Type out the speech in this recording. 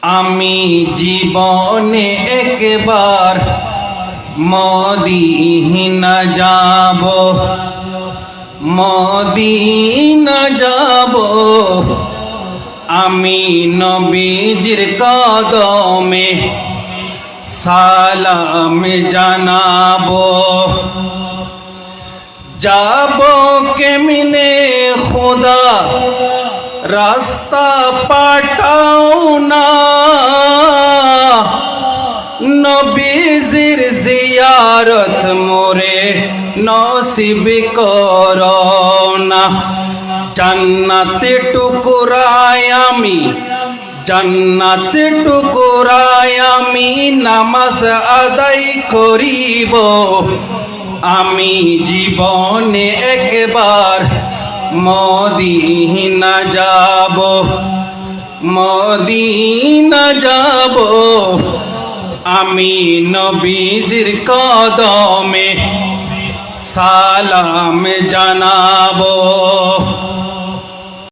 আমি জীবনে একবার মদিনা যাব, মদিনা যাব। আমি নবীজির কদমে সালাম জানাবো। যাব কেমনে খোদা রাস্তা পাঠাও না, নবীজির জিয়ারত মোরে নসিব করো না। জান্নাতে টুকুরায় আমি, জান্নাতে টুকুরায় আমি নামাজ আদায় করিব। আমি জীবনে একবার মদিনা যাব, মদিনা যাব। আমি নবীজির কদমে সালাম জানাবো।